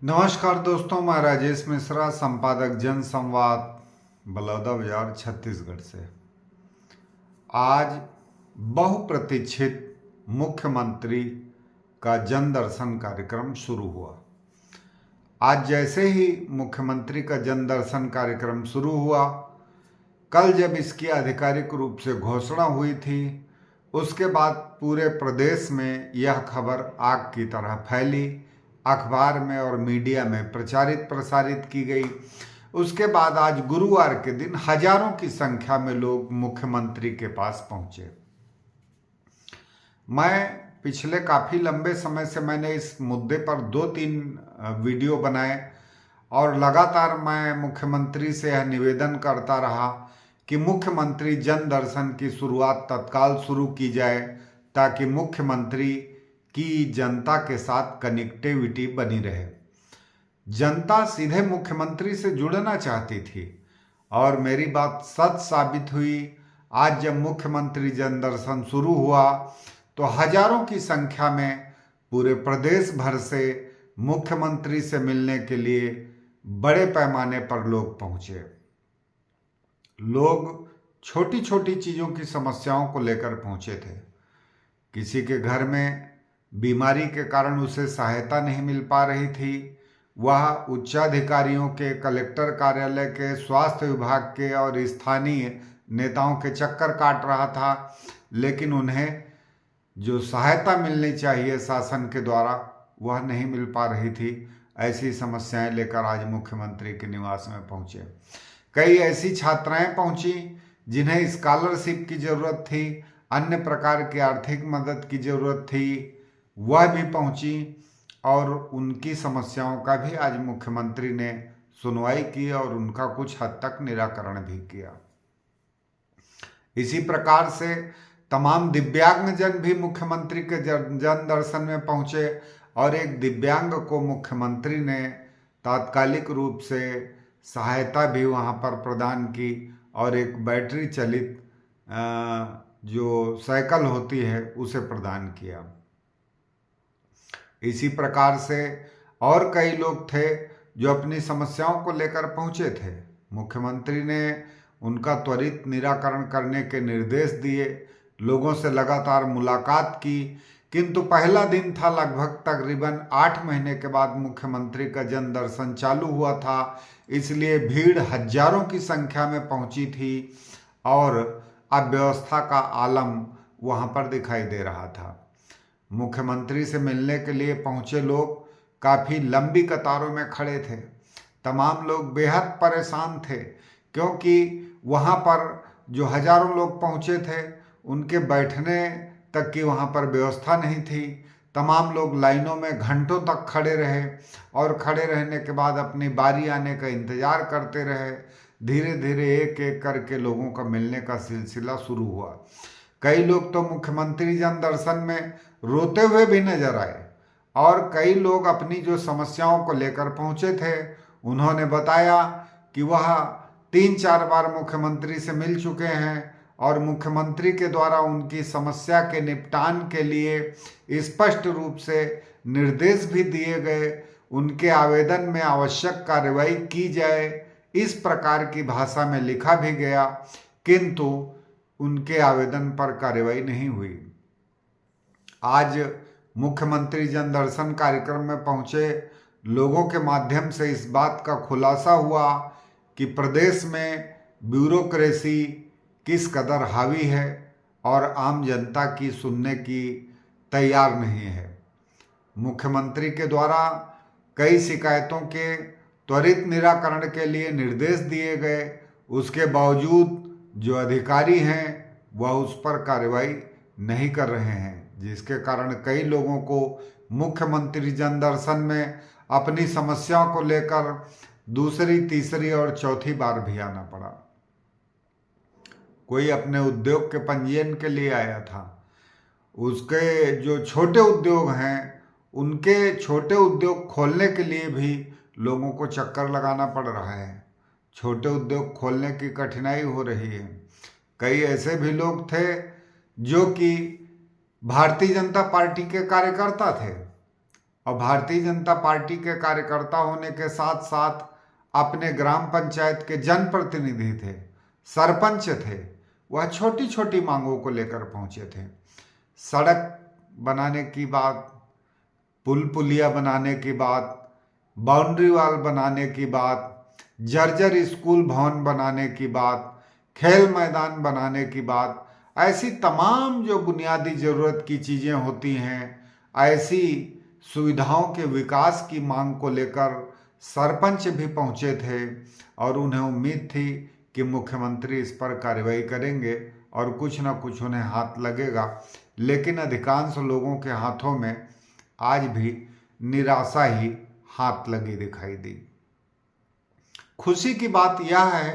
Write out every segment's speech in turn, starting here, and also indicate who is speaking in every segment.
Speaker 1: नमस्कार दोस्तों, मैं राजेश मिश्रा, संपादक जन संवाद, बलौदा बाजार, छत्तीसगढ़ से। आज बहुप्रतीक्षित मुख्यमंत्री का जन दर्शन कार्यक्रम शुरू हुआ। आज जैसे ही मुख्यमंत्री का जन दर्शन कार्यक्रम शुरू हुआ, कल जब इसकी आधिकारिक रूप से घोषणा हुई थी, उसके बाद पूरे प्रदेश में यह खबर आग की तरह फैली, अखबार में और मीडिया में प्रचारित प्रसारित की गई। उसके बाद आज गुरुवार के दिन हजारों की संख्या में लोग मुख्यमंत्री के पास पहुंचे। मैं पिछले काफ़ी लंबे समय से मैंने इस मुद्दे पर 2-3 वीडियो बनाए और लगातार मैं मुख्यमंत्री से यह निवेदन करता रहा कि मुख्यमंत्री जन दर्शन की शुरुआत तत्काल शुरू की जाए, ताकि मुख्यमंत्री की जनता के साथ कनेक्टिविटी बनी रहे। जनता सीधे मुख्यमंत्री से जुड़ना चाहती थी और मेरी बात सच साबित हुई। आज जब मुख्यमंत्री जन दर्शन शुरू हुआ तो हजारों की संख्या में पूरे प्रदेश भर से मुख्यमंत्री से मिलने के लिए बड़े पैमाने पर लोग पहुंचे। लोग छोटी छोटी चीज़ों की समस्याओं को लेकर पहुंचे थे। किसी के घर में बीमारी के कारण उसे सहायता नहीं मिल पा रही थी, वह उच्चाधिकारियों के, कलेक्टर कार्यालय के, स्वास्थ्य विभाग के और स्थानीय नेताओं के चक्कर काट रहा था, लेकिन उन्हें जो सहायता मिलनी चाहिए शासन के द्वारा वह नहीं मिल पा रही थी। ऐसी समस्याएं लेकर आज मुख्यमंत्री के निवास में पहुंचे। कई ऐसी छात्राएं पहुंची जिन्हें स्कॉलरशिप की ज़रूरत थी, अन्य प्रकार की आर्थिक मदद की ज़रूरत थी, वह भी पहुंची और उनकी समस्याओं का भी आज मुख्यमंत्री ने सुनवाई की और उनका कुछ हद तक निराकरण भी किया। इसी प्रकार से तमाम दिव्यांगजन भी मुख्यमंत्री के जन दर्शन में पहुंचे और एक दिव्यांग को मुख्यमंत्री ने तात्कालिक रूप से सहायता भी वहां पर प्रदान की और एक बैटरी चलित जो साइकिल होती है उसे प्रदान किया। इसी प्रकार से और कई लोग थे जो अपनी समस्याओं को लेकर पहुंचे थे। मुख्यमंत्री ने उनका त्वरित निराकरण करने के निर्देश दिए, लोगों से लगातार मुलाकात की, किंतु पहला दिन था, लगभग तकरीबन 8 महीने के बाद मुख्यमंत्री का जन दर्शन चालू हुआ था, इसलिए भीड़ हजारों की संख्या में पहुंची थी और अव्यवस्था का आलम वहां पर दिखाई दे रहा था। मुख्यमंत्री से मिलने के लिए पहुंचे लोग काफ़ी लंबी कतारों में खड़े थे। तमाम लोग बेहद परेशान थे क्योंकि वहां पर जो हजारों लोग पहुंचे थे उनके बैठने तक की वहां पर व्यवस्था नहीं थी। तमाम लोग लाइनों में घंटों तक खड़े रहे और खड़े रहने के बाद अपनी बारी आने का इंतज़ार करते रहे। धीरे धीरे एक एक करके लोगों का मिलने का सिलसिला शुरू हुआ। कई लोग तो मुख्यमंत्री जन दर्शन में रोते हुए भी नजर आए और कई लोग अपनी जो समस्याओं को लेकर पहुंचे थे उन्होंने बताया कि वह 3-4 बार मुख्यमंत्री से मिल चुके हैं और मुख्यमंत्री के द्वारा उनकी समस्या के निपटान के लिए स्पष्ट रूप से निर्देश भी दिए गए, उनके आवेदन में आवश्यक कार्रवाई की जाए इस प्रकार की भाषा में लिखा भी गया, किंतु उनके आवेदन पर कार्रवाई नहीं हुई। आज मुख्यमंत्री जन दर्शन कार्यक्रम में पहुंचे लोगों के माध्यम से इस बात का खुलासा हुआ कि प्रदेश में ब्यूरोक्रेसी किस कदर हावी है और आम जनता की सुनने की तैयार नहीं है। मुख्यमंत्री के द्वारा कई शिकायतों के त्वरित निराकरण के लिए निर्देश दिए गए, उसके बावजूद जो अधिकारी हैं वह उस पर कार्रवाई नहीं कर रहे हैं, जिसके कारण कई लोगों को मुख्यमंत्री जन दर्शन में अपनी समस्याओं को लेकर दूसरी, तीसरी और चौथी बार भी आना पड़ा। कोई अपने उद्योग के पंजीयन के लिए आया था, उसके जो छोटे उद्योग हैं उनके छोटे उद्योग खोलने के लिए भी लोगों को चक्कर लगाना पड़ रहा है। छोटे उद्योग खोलने की कठिनाई हो रही है। कई ऐसे भी लोग थे जो कि भारतीय जनता पार्टी के कार्यकर्ता थे, और भारतीय जनता पार्टी के कार्यकर्ता होने के साथ साथ अपने ग्राम पंचायत के जनप्रतिनिधि थे, सरपंच थे। वह छोटी छोटी मांगों को लेकर पहुंचे थे। सड़क बनाने की बात, पुल पुलिया बनाने की बात, बाउंड्री वॉल बनाने की बात, जर्जर स्कूल भवन बनाने की बात, खेल मैदान बनाने की बात, ऐसी तमाम जो बुनियादी ज़रूरत की चीज़ें होती हैं, ऐसी सुविधाओं के विकास की मांग को लेकर सरपंच भी पहुंचे थे और उन्हें उम्मीद थी कि मुख्यमंत्री इस पर कार्रवाई करेंगे और कुछ न कुछ उन्हें हाथ लगेगा। लेकिन अधिकांश लोगों के हाथों में आज भी निराशा ही हाथ लगी दिखाई दी। खुशी की बात यह है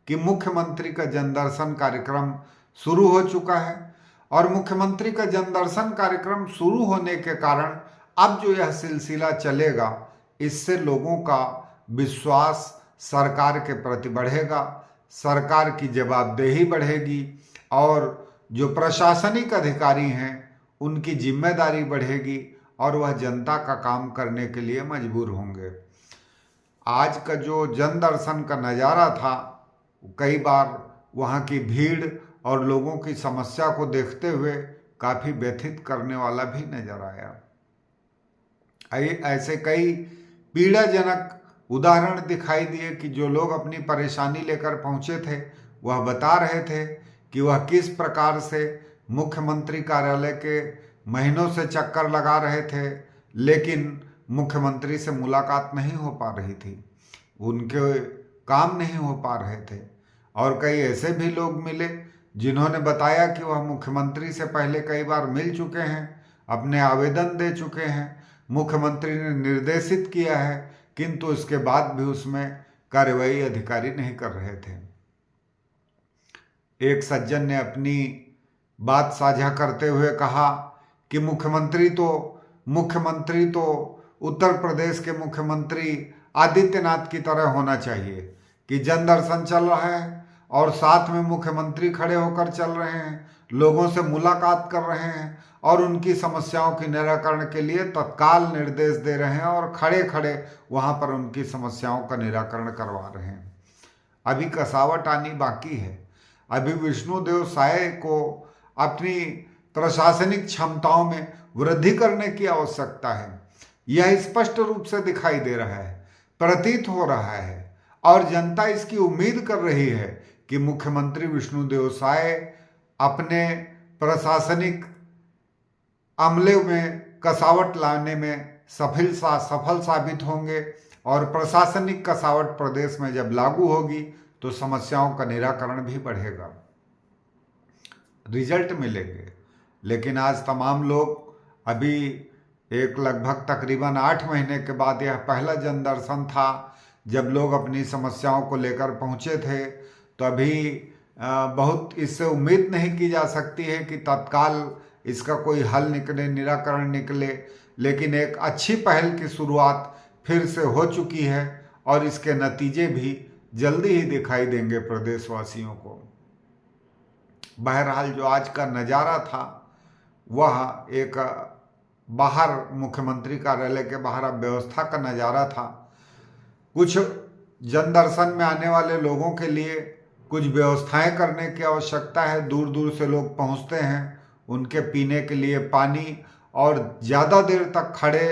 Speaker 1: कि मुख्यमंत्री का जनदर्शन कार्यक्रम शुरू हो चुका है और मुख्यमंत्री का जनदर्शन कार्यक्रम शुरू होने के कारण अब जो यह सिलसिला चलेगा, इससे लोगों का विश्वास सरकार के प्रति बढ़ेगा, सरकार की जवाबदेही बढ़ेगी और जो प्रशासनिक अधिकारी हैं उनकी जिम्मेदारी बढ़ेगी और वह जनता का काम करने के लिए मजबूर होंगे। आज का जो जनदर्शन का नज़ारा था, कई बार वहाँ की भीड़ और लोगों की समस्या को देखते हुए काफ़ी व्यथित करने वाला भी नजर आया। ऐसे कई पीड़ाजनक उदाहरण दिखाई दिए कि जो लोग अपनी परेशानी लेकर पहुँचे थे वह बता रहे थे कि वह किस प्रकार से मुख्यमंत्री कार्यालय के महीनों से चक्कर लगा रहे थे, लेकिन मुख्यमंत्री से मुलाकात नहीं हो पा रही थी, उनके काम नहीं हो पा रहे थे। और कई ऐसे भी लोग मिले जिन्होंने बताया कि वह मुख्यमंत्री से पहले कई बार मिल चुके हैं, अपने आवेदन दे चुके हैं, मुख्यमंत्री ने निर्देशित किया है, किंतु उसके बाद भी उसमें कार्रवाई अधिकारी नहीं कर रहे थे। एक सज्जन ने अपनी बात साझा करते हुए कहा कि मुख्यमंत्री तो उत्तर प्रदेश के मुख्यमंत्री आदित्यनाथ की तरह होना चाहिए कि जनदर्शन चल रहा है और साथ में मुख्यमंत्री खड़े होकर चल रहे हैं, लोगों से मुलाकात कर रहे हैं और उनकी समस्याओं के निराकरण के लिए तत्काल निर्देश दे रहे हैं और खड़े खड़े वहां पर उनकी समस्याओं का निराकरण करवा रहे हैं। अभी कसावट आनी बाकी है। अभी विष्णुदेव साय को अपनी प्रशासनिक क्षमताओं में वृद्धि करने की आवश्यकता है। यह स्पष्ट रूप से दिखाई दे रहा है, प्रतीत हो रहा है और जनता इसकी उम्मीद कर रही है कि मुख्यमंत्री विष्णुदेव साय अपने प्रशासनिक अमले में कसावट लाने में सफल साबित होंगे और प्रशासनिक कसावट प्रदेश में जब लागू होगी तो समस्याओं का निराकरण भी बढ़ेगा, रिजल्ट मिलेंगे। लेकिन आज तमाम लोग अभी लगभग तकरीबन 8 महीने के बाद यह पहला जनदर्शन था जब लोग अपनी समस्याओं को लेकर पहुंचे थे, तो अभी बहुत इससे उम्मीद नहीं की जा सकती है कि तत्काल इसका कोई हल निकले, निराकरण निकले। लेकिन एक अच्छी पहल की शुरुआत फिर से हो चुकी है और इसके नतीजे भी जल्दी ही दिखाई देंगे प्रदेशवासियों को। बहरहाल जो आज का नज़ारा था वह एक बाहर मुख्यमंत्री कार्यालय के बाहर व्यवस्था का नज़ारा था। कुछ जनदर्शन में आने वाले लोगों के लिए कुछ व्यवस्थाएं करने की आवश्यकता है। दूर दूर से लोग पहुंचते हैं, उनके पीने के लिए पानी और ज़्यादा देर तक खड़े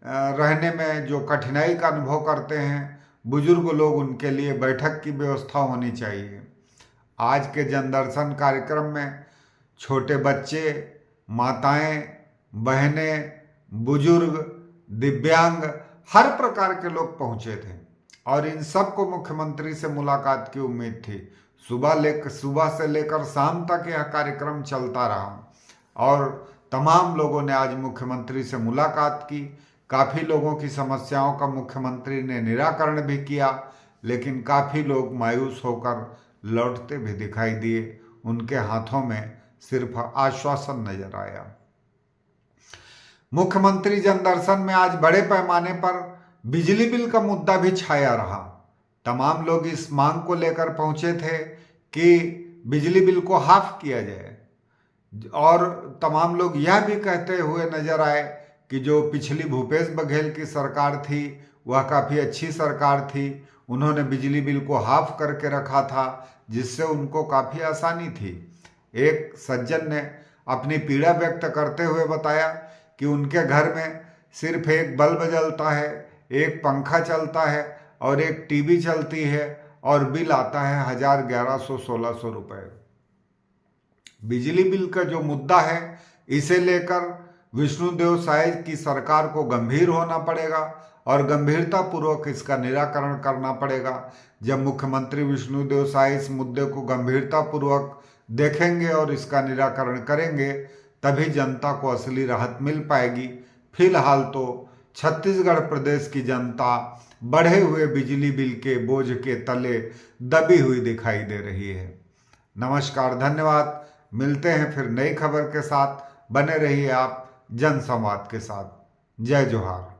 Speaker 1: रहने में जो कठिनाई का अनुभव करते हैं बुजुर्ग लोग, उनके लिए बैठक की व्यवस्था होनी चाहिए। आज के जनदर्शन कार्यक्रम में छोटे बच्चे, माताएं, बहनें, बुजुर्ग, दिव्यांग, हर प्रकार के लोग पहुंचे थे और इन सब को मुख्यमंत्री से मुलाकात की उम्मीद थी। सुबह से लेकर शाम तक यह कार्यक्रम चलता रहा और तमाम लोगों ने आज मुख्यमंत्री से मुलाकात की। काफ़ी लोगों की समस्याओं का मुख्यमंत्री ने निराकरण भी किया, लेकिन काफ़ी लोग मायूस होकर लौटते भी दिखाई दिए। उनके हाथों में सिर्फ आश्वासन नजर आया। मुख्यमंत्री जनदर्शन में आज बड़े पैमाने पर बिजली बिल का मुद्दा भी छाया रहा। तमाम लोग इस मांग को लेकर पहुंचे थे कि बिजली बिल को हाफ किया जाए और तमाम लोग यह भी कहते हुए नजर आए कि जो पिछली भूपेश बघेल की सरकार थी वह काफ़ी अच्छी सरकार थी। उन्होंने बिजली बिल को हाफ करके रखा था, जिससे उनको काफ़ी आसानी थी। एक सज्जन ने अपनी पीड़ा व्यक्त करते हुए बताया कि उनके घर में सिर्फ एक बल्ब जलता है, एक पंखा चलता है और एक टीवी चलती है और बिल आता है 1000, 1100, 1600 रुपये। बिजली बिल का जो मुद्दा है, इसे लेकर विष्णुदेव साय की सरकार को गंभीर होना पड़ेगा और गंभीरता पूर्वक इसका निराकरण करना पड़ेगा। जब मुख्यमंत्री विष्णुदेव साय इस मुद्दे को गंभीरता पूर्वक देखेंगे और इसका निराकरण करेंगे, तभी जनता को असली राहत मिल पाएगी। फिलहाल तो छत्तीसगढ़ प्रदेश की जनता बढ़े हुए बिजली बिल के बोझ के तले दबी हुई दिखाई दे रही है। नमस्कार, धन्यवाद। मिलते हैं फिर नई खबर के साथ। बने रहिए आप जन संवाद के साथ। जय जोहार।